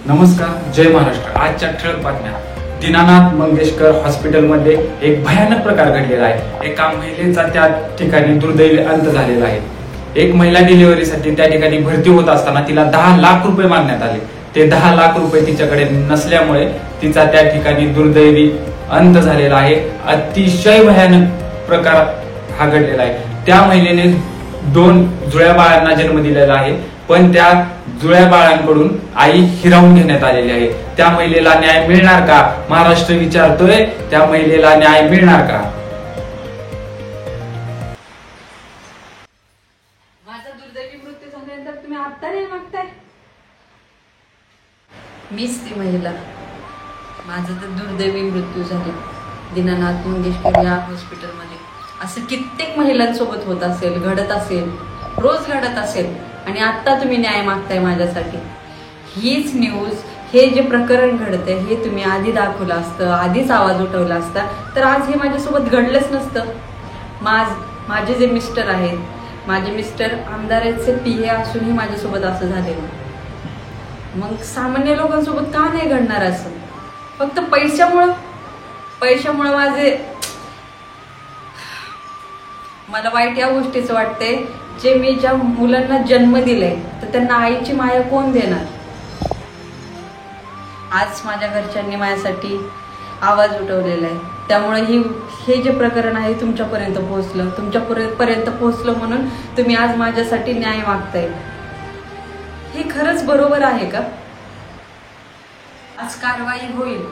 नमस्कार, जय महाराष्ट्र। आजच्या ठळक बातम्या। दीनानाथ मंगेशकर हॉस्पिटलमध्ये एक भयानक प्रकार घडलेला आहे। एका महिलेचा त्या ठिकाणी दुर्दैवी अंत झालेला आहे। एक महिला डिलिव्हरीसाठी त्या ठिकाणी भरती होत असताना तिला 10 लाख रुपये मागण्यात आले। ते 10 लाख रुपये तिच्याकडे नसल्यामुळे तिचा त्या ठिकाणी दुर्दैवी अंत झालेला आहे। अतिशय भयानक प्रकार हा घडलेला आहे। त्या महिलेने 2 जुळ्या बाळांना जन्म दिलेला आहे, पण त्या जुळ्या बाळांकडून आई हिरावून घेण्यात आलेली आहे। त्या महिलेला न्याय मिळणार का? महाराष्ट्र विचारतोय, त्या महिलेला न्याय मिळणार का? माझा दुर्दैवी मृत्यू झाल्यानंतर तुम्ही आता नाही मागताय? मीच ती महिला, माझा तर दुर्दैवी मृत्यू झाला दीनानाथ मंगेशकर या हॉस्पिटलमध्ये। असं कित्येक महिलांसोबत होत असेल, घडत असेल, रोज घडत असेल, आणि आता तुम्ही न्याय मागताय माझ्यासाठी। हीच न्यूज, हे जे प्रकरण घडतंय हे तुम्ही आधी दाखवलं असतं, आधीच आवाज उठवला असता, तर आज हे माझ्यासोबत घडलंच नसतं। माझे जे मिस्टर आहेत, माझे मिस्टर आमदाराचे PA असूनही माझ्यासोबत असं झालेलं। मग सामान्य लोकांसोबत का नाही घडणार असं? फक्त पैशामुळे मला वाईट या गोष्टीचं वाटतंय, जे मी ज्या मुलांना जन्म दिलाय तर त्यांना आईची माया कोण देणार? आज माझ्या घरच्यांनी माझ्यासाठी आवाज उठवलेला आहे, त्यामुळे हे जे प्रकरण आहे तुमच्यापर्यंत पोहोचलं म्हणून तुम्ही आज माझ्यासाठी न्याय मागताय। हे खरंच बरोबर आहे का? आज कारवाई होईल,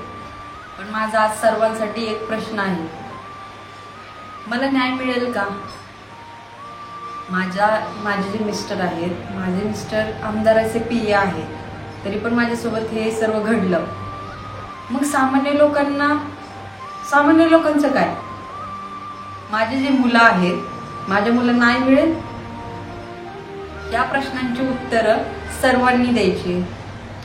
पण माझा आज सर्वांसाठी एक प्रश्न आहे, मला न्याय मिळेल का? माझे जे मिस्टर आहेत, माझे मिस्टर आमदाराचे PA आहेत, तरी पण माझ्यासोबत हे सर्व घडलं। मग सामान्य लोकांचं काय? माझे जे मुलं आहेत, माझ्या मुलांना न्याय मिळेल? या प्रश्नांची उत्तरं सर्वांनी द्यायची,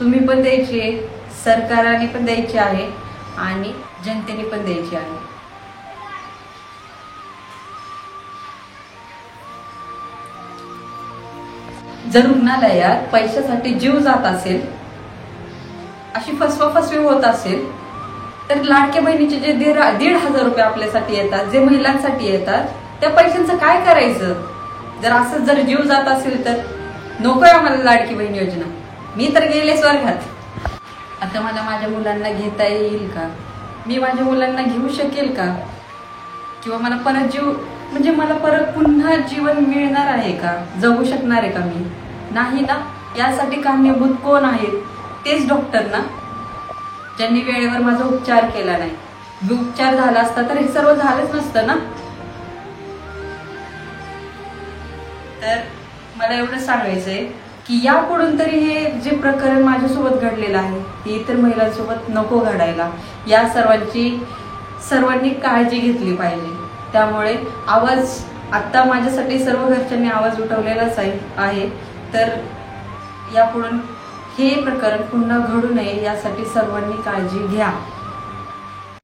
तुम्ही पण द्यायची, सरकारने पण द्यायची आहे, आणि जनतेने पण द्यायची आहे। जर रुग्णालयात पैशासाठी जीव जात असेल, अशी फसवाफसवी होत असेल, तर लाडक्या बहिणीचे जे 1,500 रुपये आपल्यासाठी येतात, जे महिलांसाठी येतात, त्या पैशांचं काय करायचं? जर असं जीव जात असेल तर नकोय आम्हाला लाडकी बहीण योजना। मी तर गेले स्वर्गात। आता मला माझ्या मुलांना घेता येईल का? मी माझ्या मुलांना घेऊ शकेल का? किंवा मला परत पुन्हा जीवन मिळणार आहे का? जगू शकणार आहे का मी? नाही ना। यासाठी कारणीभूत कोण आहेत? तेच डॉक्टर ना, ज्यांनी वेळेवर माझा उपचार केला नाही। उपचार झाला असता तर हे सर्व झालंच नसतं ना। तर मला एवढं सांगायचंय की यापुढून तरी हे जे प्रकरण माझ्यासोबत घडलेलं आहे ते इतर महिलांसोबत नको घडायला। या सर्वांनी काळजी घेतली पाहिजे। त्यामुळे आवाज आता माझ्यासाठी सर्व घरच्यांनी आवाज उठवलेलाच आहे, तर यापुढून हे प्रकरण पुन्हा घडू नये यासाठी सर्वांनी काळजी घ्या।